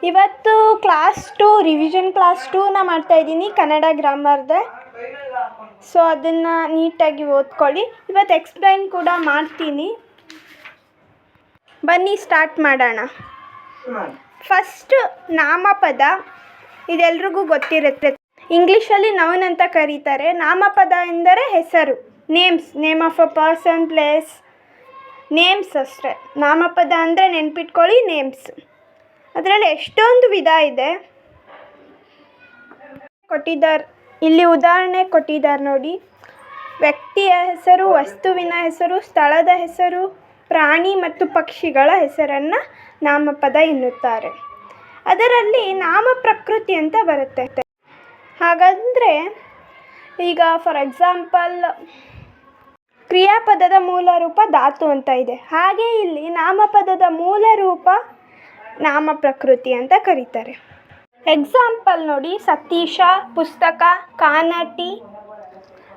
ಇವತ್ತು class 2 revision class 2ನ ಮಾಡ್ತಾಯಿದ್ದೀನಿ Kannada ಗ್ರಾಮರ್ದೆ. So ಅದನ್ನು ನೀಟಾಗಿ ಓದ್ಕೊಳ್ಳಿ. ಇವತ್ತು ಎಕ್ಸ್ಪ್ಲೈನ್ ಕೂಡ ಮಾಡ್ತೀನಿ. ಬನ್ನಿ ಸ್ಟಾರ್ಟ್ ಮಾಡೋಣ. ಫಸ್ಟ್ ನಾಮಪದ, ಇದೆಲ್ರಿಗೂ ಗೊತ್ತಿರುತ್ತೆ. ಇಂಗ್ಲೀಷಲ್ಲಿ ನೌನ್ ಅಂತ ಕರೀತಾರೆ. ನಾಮಪದ ಎಂದರೆ ಹೆಸರು, names, name of a person, place, names ಅಷ್ಟೇ. ನಾಮಪದ ಅಂದರೆ ನೆನ್ಪಿಟ್ಕೊಳ್ಳಿ, ನೇಮ್ಸ್. ಅದರಲ್ಲಿ ಎಷ್ಟೊಂದು ವಿಧ ಇದೆ. ಕೊಟ್ಟಿದ್ದಾರೆ ಇಲ್ಲಿ, ಉದಾಹರಣೆ ಕೊಟ್ಟಿದ್ದಾರೆ ನೋಡಿ. ವ್ಯಕ್ತಿಯ ಹೆಸರು, ವಸ್ತುವಿನ ಹೆಸರು, ಸ್ಥಳದ ಹೆಸರು, ಪ್ರಾಣಿ ಮತ್ತು ಪಕ್ಷಿಗಳ ಹೆಸರನ್ನು ನಾಮಪದ ಎನ್ನುತ್ತಾರೆ. ಅದರಲ್ಲಿ ನಾಮ ಪ್ರಕೃತಿ ಅಂತ ಬರುತ್ತೆ. ಹಾಗಂದರೆ ಈಗ ಫಾರ್ ಎಕ್ಸಾಂಪಲ್ ಕ್ರಿಯಾಪದದ ಮೂಲ ರೂಪ ಧಾತು ಅಂತ ಇದೆ. ಹಾಗೆ ಇಲ್ಲಿ ನಾಮಪದದ ಮೂಲ ರೂಪ ನಾಮ ಪ್ರಕೃತಿ ಅಂತ ಕರೀತಾರೆ. ಎಕ್ಸಾಂಪಲ್ ನೋಡಿ, ಸತೀಶ, ಪುಸ್ತಕ, ಕಾನಟಿ,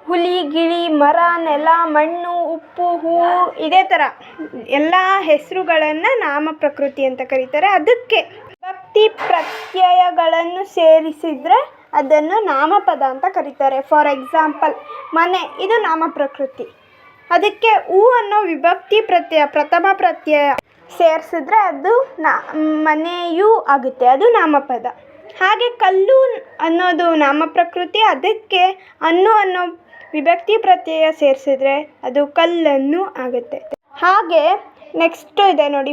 ಹುಲಿ, ಗಿಳಿ, ಮರ, ನೆಲ, ಮಣ್ಣು, ಉಪ್ಪು, ಹೂವು, ಇದೇ ಥರ ಎಲ್ಲ ಹೆಸರುಗಳನ್ನು ನಾಮ ಪ್ರಕೃತಿ ಅಂತ ಕರೀತಾರೆ. ಅದಕ್ಕೆ ವಿಭಕ್ತಿ ಪ್ರತ್ಯಯಗಳನ್ನು ಸೇರಿಸಿದರೆ ಅದನ್ನು ನಾಮಪದ ಅಂತ ಕರೀತಾರೆ. ಫಾರ್ ಎಕ್ಸಾಂಪಲ್ ಮನೆ, ಇದು ನಾಮ ಪ್ರಕೃತಿ. ಅದಕ್ಕೆ ಹೂ ಅನ್ನೋ ವಿಭಕ್ತಿ ಪ್ರತ್ಯಯ, ಪ್ರಥಮ ಪ್ರತ್ಯಯ ಸೇರಿಸಿದ್ರೆ ಅದು ಮನೆಯೂ ಆಗುತ್ತೆ, ಅದು ನಾಮಪದ. ಹಾಗೆ ಕಲ್ಲು ಅನ್ನೋದು ನಾಮ ಪ್ರಕೃತಿ. ಅದಕ್ಕೆ ಅನ್ನೋ ವಿಭಕ್ತಿ ಪ್ರತ್ಯಯ ಸೇರಿಸಿದ್ರೆ ಅದು ಕಲ್ಲನ್ನು ಆಗುತ್ತೆ. ಹಾಗೆ ನೆಕ್ಸ್ಟ್ ಇದೆ ನೋಡಿ,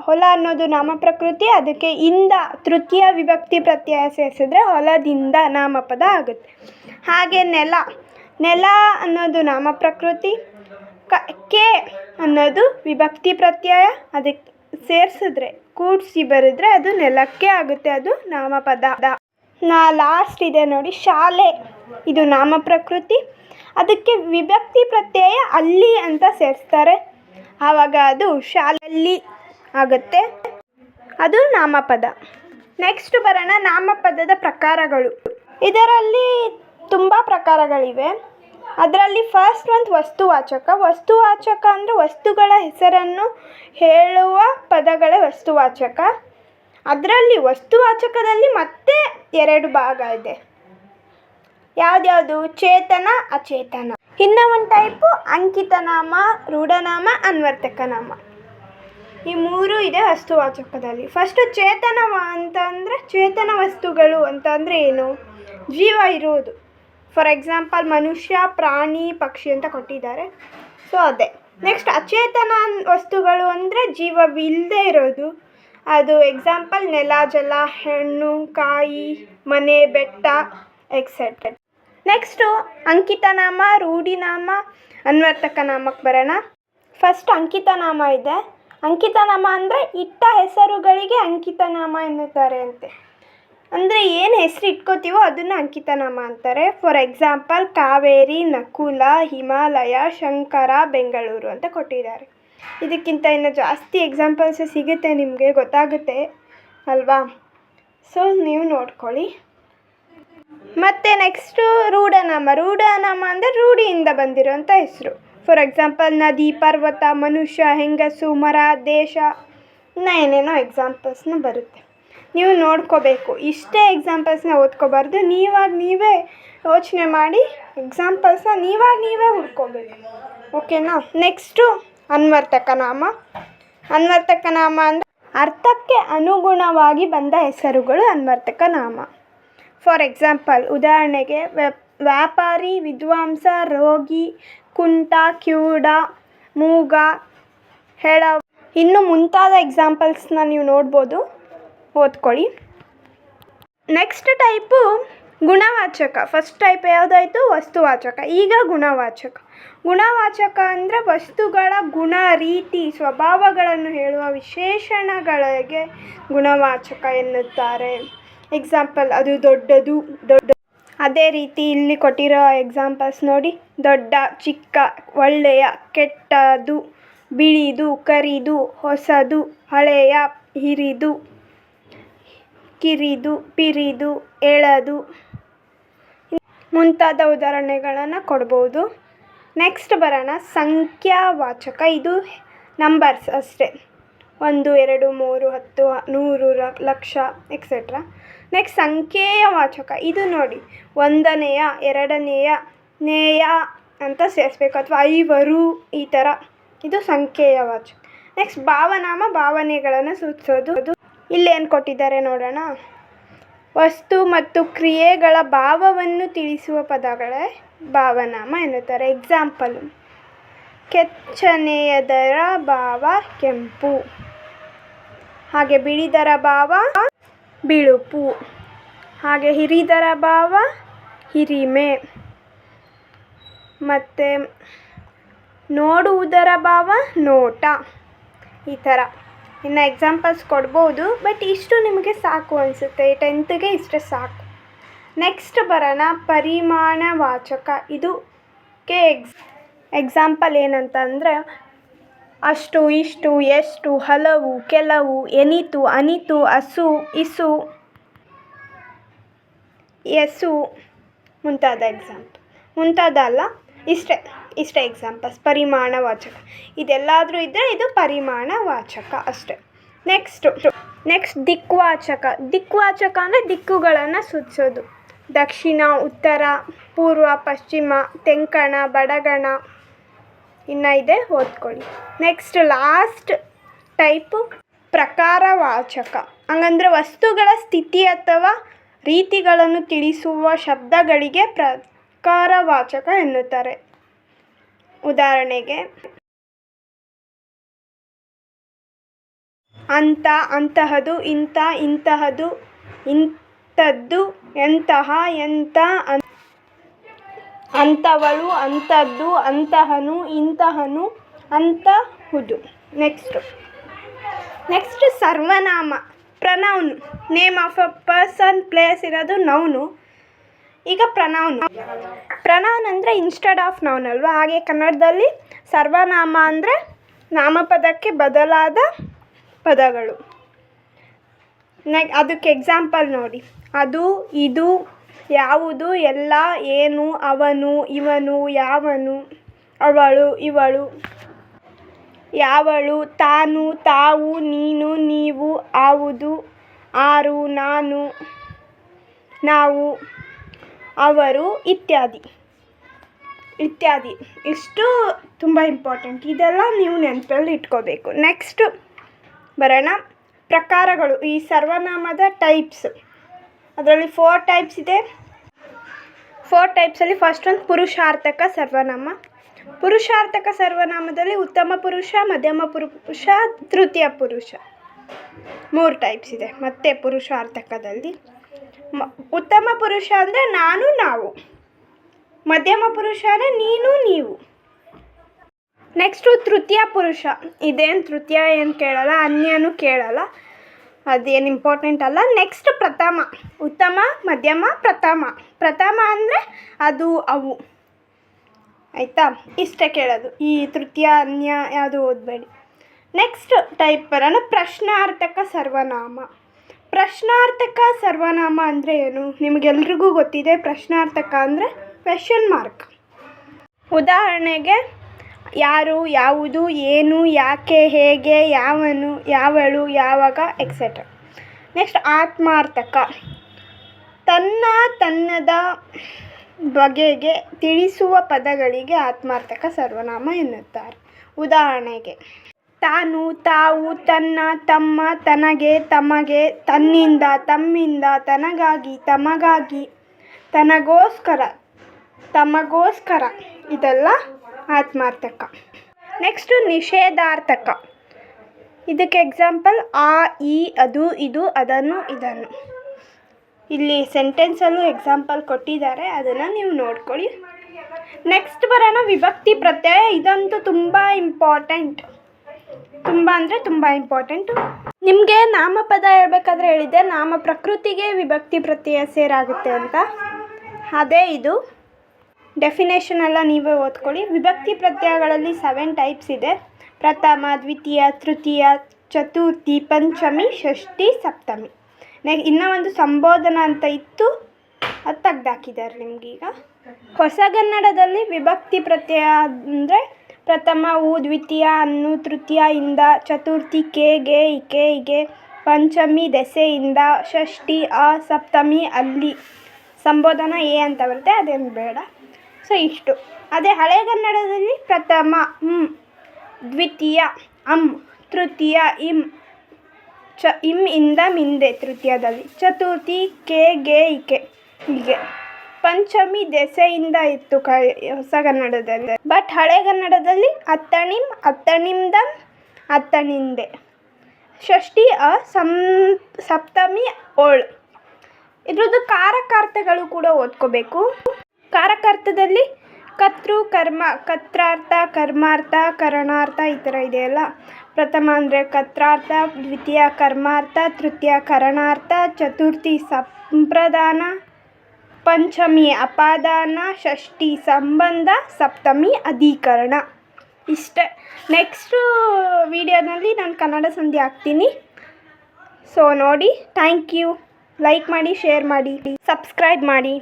ಹೊಲ ಅನ್ನೋದು ನಾಮ ಪ್ರಕೃತಿ. ಅದಕ್ಕೆ ಇಂದ ತೃತೀಯ ವಿಭಕ್ತಿ ಪ್ರತ್ಯಯ ಸೇರಿಸಿದ್ರೆ ಹೊಲದಿಂದ ನಾಮಪದ ಆಗುತ್ತೆ. ಹಾಗೆ ನೆಲ ಅನ್ನೋದು ನಾಮ ಪ್ರಕೃತಿ. ಕೆ ಅನ್ನೋದು ವಿಭಕ್ತಿ ಪ್ರತ್ಯಯ. ಅದಕ್ಕೆ ಸೇರಿಸಿದ್ರೆ, ಕೂಡಿಸಿ ಬರೆದ್ರೆ ಅದು ನೆಲಕ್ಕೆ ಆಗುತ್ತೆ, ಅದು ನಾಮಪದ. ಲಾಸ್ಟ್ ಇದೆ ನೋಡಿ, ಶಾಲೆ, ಇದು ನಾಮ ಪ್ರಕೃತಿ. ಅದಕ್ಕೆ ವಿಭಕ್ತಿ ಪ್ರತ್ಯಯ ಅಲ್ಲಿ ಅಂತ ಸೇರಿಸ್ತಾರೆ, ಆವಾಗ ಅದು ಶಾಲೆಯಲ್ಲಿ ಆಗುತ್ತೆ, ಅದು ನಾಮಪದ. ನೆಕ್ಸ್ಟ್ ಬರೋಣ ನಾಮಪದದ ಪ್ರಕಾರಗಳು. ಇದರಲ್ಲಿ ತುಂಬ ಪ್ರಕಾರಗಳಿವೆ. ಅದರಲ್ಲಿ ಫಸ್ಟ್ ಒಂದು ವಸ್ತುವಾಚಕ. ವಸ್ತುವಾಚಕ ಅಂದರೆ ವಸ್ತುಗಳ ಹೆಸರನ್ನು ಹೇಳುವ ಪದಗಳೇ ವಸ್ತುವಾಚಕ. ಅದರಲ್ಲಿ ವಸ್ತುವಾಚಕದಲ್ಲಿ ಮತ್ತೆ 2 ಭಾಗ ಇದೆ. ಯಾವ್ದ್ಯಾವುದು? ಚೇತನ, ಅಚೇತನ. ಇನ್ನು ಒಂದು ಟೈಪು ಅಂಕಿತನಾಮ, ರೂಢನಾಮ, ಅನ್ವರ್ತಕನಾಮ. ಈ 3 ಇದೆ ವಸ್ತುವಾಚಕದಲ್ಲಿ. ಫಸ್ಟು ಚೇತನ ಅಂತಂದರೆ, ಚೇತನ ವಸ್ತುಗಳು ಅಂತಂದರೆ ಏನು? ಜೀವ ಇರುವುದು. ಫಾರ್ ಎಕ್ಸಾಂಪಲ್ ಮನುಷ್ಯ, ಪ್ರಾಣಿ, ಪಕ್ಷಿ ಅಂತ ಕೊಟ್ಟಿದ್ದಾರೆ. ಸೊ ಅದೇ. ನೆಕ್ಸ್ಟ್ ಅಚೇತನ ವಸ್ತುಗಳು ಅಂದರೆ ಜೀವವಿಲ್ಲದೆ ಇರೋದು. ಅದು ಎಕ್ಸಾಂಪಲ್ ನೆಲ, ಜಲ, ಹಣ್ಣು, ಕಾಯಿ, ಮನೆ, ಬೆಟ್ಟ, ಎಕ್ಸೆಟ್ರಾ. ನೆಕ್ಸ್ಟು ಅಂಕಿತನಾಮ, ರೂಢಿನಾಮ, ಅನ್ವರ್ತಕನಾಮಕ್ಕೆ ಬರೋಣ. ಫಸ್ಟ್ ಅಂಕಿತನಾಮ ಇದೆ. ಅಂಕಿತನಾಮ ಅಂದರೆ ಇಟ್ಟ ಹೆಸರುಗಳಿಗೆ ಅಂಕಿತನಾಮ ಎನ್ನುತ್ತಾರೆ ಅಂತೆ. ಅಂದರೆ ಏನು ಹೆಸರು ಇಟ್ಕೋತೀವೋ ಅದನ್ನು ಅಂಕಿತನಾಮ ಅಂತಾರೆ. ಫಾರ್ ಎಕ್ಸಾಂಪಲ್ ಕಾವೇರಿ, ನಕುಲ, ಹಿಮಾಲಯ, ಶಂಕರ, ಬೆಂಗಳೂರು ಅಂತ ಕೊಟ್ಟಿದ್ದಾರೆ. ಇದಕ್ಕಿಂತ ಇನ್ನು ಜಾಸ್ತಿ ಎಕ್ಸಾಂಪಲ್ಸ್ ಸಿಗುತ್ತೆ, ನಿಮಗೆ ಗೊತ್ತಾಗುತ್ತೆ ಅಲ್ವಾ? ಸೊ ನೀವು ನೋಡ್ಕೊಳ್ಳಿ. ಮತ್ತು ನೆಕ್ಸ್ಟು ರೂಢನಾಮ. ರೂಢನಾಮ ಅಂದರೆ ರೂಢಿಯಿಂದ ಬಂದಿರೋಂಥ ಹೆಸರು. ಫಾರ್ ಎಕ್ಸಾಂಪಲ್ ನದಿ, ಪರ್ವತ, ಮನುಷ್ಯ, ಹೆಂಗಸು, ಮರ, ದೇಶ, ಏನೇನೋ ಎಕ್ಸಾಂಪಲ್ಸ್ನ ಬರುತ್ತೆ. ನೀವು ನೋಡ್ಕೋಬೇಕು. ಇಷ್ಟೇ ಎಕ್ಸಾಂಪಲ್ಸ್ನ ಓದ್ಕೋಬಾರ್ದು. ನೀವೇ ಯೋಚನೆ ಮಾಡಿ ಎಕ್ಸಾಂಪಲ್ಸ್ನ ನೀವೇ ಹುಡ್ಕೋಬೇಕು. ಓಕೆನಾ? ನೆಕ್ಸ್ಟು ಅನ್ವರ್ತಕನಾಮ. ಅನ್ವರ್ತಕನಾಮ ಅಂದರೆ ಅರ್ಥಕ್ಕೆ ಅನುಗುಣವಾಗಿ ಬಂದ ಹೆಸರುಗಳು ಅನ್ವರ್ತಕನಾಮ. ಫಾರ್ ಎಕ್ಸಾಂಪಲ್ ಉದಾಹರಣೆಗೆ ವ್ಯಾಪಾರಿ, ವಿದ್ವಾಂಸ, ರೋಗಿ, ಕುಂಟ, ಕಿವುಡ, ಮೂಗ, ಹೆಳ, ಇನ್ನು ಮುಂತಾದ ಎಕ್ಸಾಂಪಲ್ಸ್ನ ನೀವು ನೋಡ್ಬೋದು, ಓದ್ಕೊಳ್ಳಿ. ನೆಕ್ಸ್ಟ್ ಟೈಪು ಗುಣವಾಚಕ. ಫಸ್ಟ್ ಟೈಪ್ ಯಾವುದಾಯಿತು? ವಸ್ತುವಾಚಕ. ಈಗ ಗುಣವಾಚಕ. ಗುಣವಾಚಕ ಅಂದರೆ ವಸ್ತುಗಳ ಗುಣ, ರೀತಿ, ಸ್ವಭಾವಗಳನ್ನು ಹೇಳುವ ವಿಶೇಷಣಗಳಿಗೆ ಗುಣವಾಚಕ ಎನ್ನುತ್ತಾರೆ. ಎಕ್ಸಾಂಪಲ್ ಅದು ದೊಡ್ಡದು. ಅದೇ ರೀತಿ ಇಲ್ಲಿ ಕೊಟ್ಟಿರೋ ಎಕ್ಸಾಂಪಲ್ಸ್ ನೋಡಿ. ದೊಡ್ಡ, ಚಿಕ್ಕ, ಒಳ್ಳೆಯ, ಕೆಟ್ಟದು, ಬಿಳಿದು, ಕರಿದು, ಹೊಸದು, ಹಳೆಯ, ಹಿರಿದು, ಕಿರಿದು, ಪಿರಿದು, ಎಳೆದು, ಮುಂತಾದ ಉದಾಹರಣೆಗಳನ್ನು ಕೊಡ್ಬೋದು. ನೆಕ್ಸ್ಟ್ ಬರೋಣ ಸಂಖ್ಯಾವಾಚಕ. ಇದು ನಂಬರ್ಸ್ ಅಷ್ಟೇ. 1 2 3 10 100 ಲಕ್ಷ ಎಕ್ಸೆಟ್ರಾ. ನೆಕ್ಸ್ಟ್ ಸಂಖ್ಯೆಯ ವಾಚಕ. ಇದು ನೋಡಿ, 1ನೇಯ 2ನೇಯ ನೇಯ ಅಂತ ಸೇರಿಸ್ಬೇಕು, ಅಥವಾ 5 ಈ ಥರ. ಇದು ಸಂಖ್ಯೆಯ ವಾಚಕ. ನೆಕ್ಸ್ಟ್ ಭಾವನಾಮ, ಭಾವನೆಗಳನ್ನು ಸೂಚಿಸೋದು. ಇಲ್ಲೇನು ಕೊಟ್ಟಿದ್ದಾರೆ ನೋಡೋಣ. ವಸ್ತು ಮತ್ತು ಕ್ರಿಯೆಗಳ ಭಾವವನ್ನು ತಿಳಿಸುವ ಪದಗಳೇ ಭಾವನಾಮ ಎನ್ನುತ್ತಾರೆ. ಎಕ್ಸಾಂಪಲ್: ಕೆಚ್ಚನೆಯದರ ಭಾವ ಕೆಂಪು, ಹಾಗೆ ಬಿಳಿದರ ಭಾವ ಬಿಳುಪು, ಹಾಗೆ ಹಿರಿದರ ಭಾವ ಹಿರಿಮೆ, ಮತ್ತು ನೋಡುವುದರ ಭಾವ ನೋಟ. ಈ ಥರ ಇನ್ನು ಎಕ್ಸಾಂಪಲ್ಸ್ ಕೊಡ್ಬೋದು, ಬಟ್ ಇಷ್ಟು ನಿಮಗೆ ಸಾಕು ಅನಿಸುತ್ತೆ. 10ಗೆ ಇಷ್ಟೇ ಸಾಕು. ನೆಕ್ಸ್ಟ್ ಬರೋಣ ಪರಿಮಾಣವಾಚಕ. ಇದಕ್ಕೆ ಎಕ್ಸಾಂಪಲ್ ಏನಂತ ಅಂದರೆ ಅಷ್ಟು, ಇಷ್ಟು, ಎಷ್ಟು, ಹಲವು, ಕೆಲವು, ಎನಿತು, ಅನಿತು, ಹಸು, ಇಸು, ಎಸು ಮುಂತಾದ ಎಕ್ಸಾಂಪಲ್. ಮುಂತಾದಲ್ಲ, ಇಷ್ಟೇ ಎಕ್ಸಾಂಪಲ್ಸ್ ಪರಿಮಾಣವಾಚಕ. ಇದೆಲ್ಲಾದರೂ ಇದ್ದರೆ ಇದು ಪರಿಮಾಣವಾಚಕ ಅಷ್ಟೆ. ನೆಕ್ಸ್ಟ್ ದಿಕ್ವಾಚಕ. ದಿಕ್ವಾಚಕ ಅಂದರೆ ದಿಕ್ಕುಗಳನ್ನು ಸೂಚಿಸೋದು. ದಕ್ಷಿಣ, ಉತ್ತರ, ಪೂರ್ವ, ಪಶ್ಚಿಮ, ತೆಂಕಣ, ಬಡಗಣ. ಇನ್ನು ಇದೆ, ಓದ್ಕೊಳ್ಳಿ. ನೆಕ್ಸ್ಟ್ ಲಾಸ್ಟ್ ಟೈಪು ಪ್ರಕಾರವಾಚಕ. ಹಂಗಂದ್ರೆ ವಸ್ತುಗಳ ಸ್ಥಿತಿ ಅಥವಾ ರೀತಿಗಳನ್ನು ತಿಳಿಸುವ ಶಬ್ದಗಳಿಗೆ ಪ್ರಕಾರವಾಚಕ ಎನ್ನುತ್ತಾರೆ. ಉದಾಹರಣೆಗೆ ಅಂತ, ಅಂತಹದು, ಇಂಥ, ಇಂತಹದು, ಇಂಥದ್ದು, ಎಂತಹ, ಎಂಥ, ಅಂಥವಳು, ಅಂಥದ್ದು, ಅಂತಹನು, ಇಂತಹನು, ಅಂತಹುದು. ನೆಕ್ಸ್ಟ್ ಸರ್ವನಾಮ, pronoun. Name of a person, place ಇರೋದು ನೌನು. ಈಗ ಪ್ರನೌನ್ ಅಂದರೆ ಇನ್ಸ್ಟೆಡ್ ಆಫ್ ನೌನ್ ಅಲ್ವಾ, ಹಾಗೆ ಕನ್ನಡದಲ್ಲಿ ಸರ್ವನಾಮ ಅಂದರೆ ನಾಮಪದಕ್ಕೆ ಬದಲಾದ ಪದಗಳು. ಅದಕ್ಕೆ ಎಕ್ಸಾಂಪಲ್ ನೋಡಿ. ಅದು, ಇದು, ಯಾವುದು, ಎಲ್ಲ, ಏನು, ಅವನು, ಇವನು, ಯಾವನು, ಅವಳು, ಇವಳು, ಯಾವಳು, ತಾನು, ತಾವು, ನೀನು, ನೀವು, ಆವುದು, ಆರು, ನಾನು, ನಾವು, ಅವರು, ಇತ್ಯಾದಿ. ಇಷ್ಟು ತುಂಬ ಇಂಪಾರ್ಟೆಂಟ್. ಇದೆಲ್ಲ ನೀವು ನೆನಪಲ್ಲಿ ಇಟ್ಕೋಬೇಕು. ನೆಕ್ಸ್ಟ್ ಬರೋಣ ಪ್ರಕಾರಗಳು. ಈ ಸರ್ವನಾಮದ ಟೈಪ್ಸ್, ಅದರಲ್ಲಿ 4 ಟೈಪ್ಸ್ ಇದೆ. 4 ಟೈಪ್ಸಲ್ಲಿ ಫಸ್ಟ್ ಒಂದು ಪುರುಷಾರ್ಥಕ ಸರ್ವನಾಮ. ಪುರುಷಾರ್ಥಕ ಸರ್ವನಾಮದಲ್ಲಿ ಉತ್ತಮ ಪುರುಷ, ಮಧ್ಯಮ ಪುರುಷ, ತೃತೀಯ ಪುರುಷ, 3 ಟೈಪ್ಸ್ ಇದೆ. ಮತ್ತೆ ಪುರುಷಾರ್ಥಕದಲ್ಲಿ ಉತ್ತಮ ಪುರುಷ ಅಂದರೆ ನಾನು, ನಾವು. ಮಧ್ಯಮ ಪುರುಷ ಅಂದರೆ ನೀನು, ನೀವು. ನೆಕ್ಸ್ಟು ತೃತೀಯ ಪುರುಷ. ಇದೇನು ತೃತೀಯ ಏನು ಕೇಳಲ್ಲ, ಅನ್ಯನೂ ಕೇಳಲ್ಲ, ಅದೇನು ಇಂಪಾರ್ಟೆಂಟ್ ಅಲ್ಲ. ನೆಕ್ಸ್ಟ್ ಪ್ರಥಮ. ಉತ್ತಮ, ಮಧ್ಯಮ, ಪ್ರಥಮ ಅಂದರೆ ಅದು, ಅವು. ಆಯಿತಾ? ಇಷ್ಟೇ ಕೇಳೋದು. ಈ ತೃತೀಯ, ಅನ್ಯ ಯಾವುದು ಓದಬೇಡಿ. ನೆಕ್ಸ್ಟ್ ಟೈಪ್ ಬರೋಣ ಪ್ರಶ್ನಾರ್ಥಕ ಸರ್ವನಾಮ. ಪ್ರಶ್ನಾರ್ಥಕ ಸರ್ವನಾಮ ಅಂದರೆ ಏನು? ನಿಮಗೆಲ್ರಿಗೂ ಗೊತ್ತಿದೆ. ಪ್ರಶ್ನಾರ್ಥಕ ಅಂದರೆ ಕ್ವೆಶ್ಚನ್ ಮಾರ್ಕ್. ಉದಾಹರಣೆಗೆ ಯಾರು, ಯಾವುದು, ಏನು, ಯಾಕೆ, ಹೇಗೆ, ಯಾವನು, ಯಾವಳು, ಯಾವಾಗ, ಎಕ್ಸೆಟ್ರಾ. ನೆಕ್ಸ್ಟ್ ಆತ್ಮಾರ್ಥಕ. ತನ್ನದ ಬಗೆಗೆ ತಿಳಿಸುವ ಪದಗಳಿಗೆ ಆತ್ಮಾರ್ಥಕ ಸರ್ವನಾಮ ಎನ್ನುತ್ತಾರೆ. ಉದಾಹರಣೆಗೆ ತಾನು, ತಾವು, ತನ್ನ, ತಮ್ಮ, ತನಗೆ, ತಮಗೆ, ತನ್ನಿಂದ, ತಮ್ಮಿಂದ, ತನಗಾಗಿ, ತಮಗಾಗಿ, ತನಗೋಸ್ಕರ, ತಮಗೋಸ್ಕರ. ಇದೆಲ್ಲ ಆತ್ಮಾರ್ಥಕ. ನೆಕ್ಸ್ಟು ನಿಷೇಧಾರ್ಥಕ. ಇದಕ್ಕೆ ಎಕ್ಸಾಂಪಲ್ ಆ, ಈ, ಅದು, ಇದು, ಅದನ್ನು, ಇದನ್ನು. ಇಲ್ಲಿ ಸೆಂಟೆನ್ಸಲ್ಲೂ ಎಕ್ಸಾಂಪಲ್ ಕೊಟ್ಟಿದ್ದಾರೆ, ಅದನ್ನು ನೀವು ನೋಡ್ಕೊಳ್ಳಿ. ನೆಕ್ಸ್ಟ್ ಬರೋಣ ವಿಭಕ್ತಿ ಪ್ರತ್ಯಯ. ಇದಂತೂ ತುಂಬ ಇಂಪಾರ್ಟೆಂಟ್, ತುಂಬ ಅಂದರೆ ತುಂಬ ಇಂಪಾರ್ಟೆಂಟು. ನಿಮಗೆ ನಾಮಪದ ಹೇಳ್ಬೇಕಾದ್ರೆ ಹೇಳಿದ್ದೆ, ನಾಮ ಪ್ರಕೃತಿಗೆ ವಿಭಕ್ತಿ ಪ್ರತ್ಯಯ ಸೇರಾಗುತ್ತೆ ಅಂತ. ಅದೇ ಇದು ಡೆಫಿನೇಷನ್ ಎಲ್ಲ ನೀವೇ ಓದ್ಕೊಳ್ಳಿ. ವಿಭಕ್ತಿ ಪ್ರತ್ಯಯಗಳಲ್ಲಿ 7 ಟೈಪ್ಸ್ ಇದೆ. ಪ್ರಥಮ, ದ್ವಿತೀಯ, ತೃತೀಯ, ಚತುರ್ಥಿ, ಪಂಚಮಿ, ಷಷ್ಠಿ, ಸಪ್ತಮಿ. ಇನ್ನೂ ಒಂದು ಸಂಬೋಧನ ಅಂತ ಇತ್ತು, ಅದು ತೆಗ್ದಾಕಿದ್ದಾರೆ ನಿಮಗೀಗ. ಹೊಸಗನ್ನಡದಲ್ಲಿ ವಿಭಕ್ತಿ ಪ್ರತ್ಯಯ ಅಂದರೆ ಪ್ರಥಮವು ದ್ವಿತೀಯ ಅನ್ನು ತೃತೀಯ-ಇಂದ, ಚತುರ್ಥಿ ಕೆ ಗೆ, ಪಂಚಮಿ ದೆಸೆಯಿಂದ, ಷಷ್ಠಿ ಅ, ಸಪ್ತಮಿ ಅಲ್ಲಿ. ಸಂಬೋಧನ ಎ ಅಂತ ಬರುತ್ತೆ, ಅದೇನು ಬೇಡ. ಸೊ ಇಷ್ಟು. ಅದೇ ಹಳೆಗನ್ನಡದಲ್ಲಿ ಪ್ರಥಮ ದ್ವಿತೀಯ ತೃತೀಯ ಇಂ ಇಂದ ಮಿಂದೆ ತೃತೀಯದಲ್ಲಿ, ಚತುರ್ಥಿ ಕೆ ಗೆ ಹೀಗೆ. ಪಂಚಮಿ ದೆಸೆಯಿಂದ ಇತ್ತು ಹೊಸಗನ್ನಡದಲ್ಲಿ. ಬಟ್ ಹಳೆಗನ್ನಡದಲ್ಲಿ ಅತ್ತಣಿಂ, ಅತ್ತಣಿಂದಂ, ಅತ್ತಣಿಂದೆ. ಷಷ್ಠಿ ಅ, ಸಪ್ತಮಿ ಓಳ್. ಇದ್ರದ್ದು ಕಾರಕಾರ್ಥಗಳು ಕೂಡ ಓದ್ಕೋಬೇಕು. ಕಾರಕಾರ್ಥದಲ್ಲಿ ಕರ್ತೃ, ಕರ್ಮ, ಕರ್ತಾರ್ಥ, ಕರ್ಮಾರ್ಥ, ಕರಣಾರ್ಥ ಈ ಥರ ಇದೆಯಲ್ಲ. ಪ್ರಥಮ ಅಂದರೆ ಕರ್ತಾರ್ಥ, ದ್ವಿತೀಯ ಕರ್ಮಾರ್ಥ, ತೃತೀಯ ಕರಣಾರ್ಥ, ಚತುರ್ಥಿ ಸಂಪ್ರದಾನ, ಪಂಚಮಿ ಅಪಾದಾನ, ಷಷ್ಠಿ ಸಂಬಂಧ, ಸಪ್ತಮಿ ಅಧಿಕರಣ. ಇಷ್ಟೇ. ನೆಕ್ಸ್ಟು ವಿಡಿಯೋನಲ್ಲಿ ನಾನು ಕನ್ನಡ ಸಂಧಿ ಹಾಕ್ತೀನಿ. ಸೊ ನೋಡಿ. Thank you. ಲೈಕ್ ಮಾಡಿ, ಶೇರ್ ಮಾಡಿ, ಸಬ್ಸ್ಕ್ರೈಬ್ ಮಾಡಿ.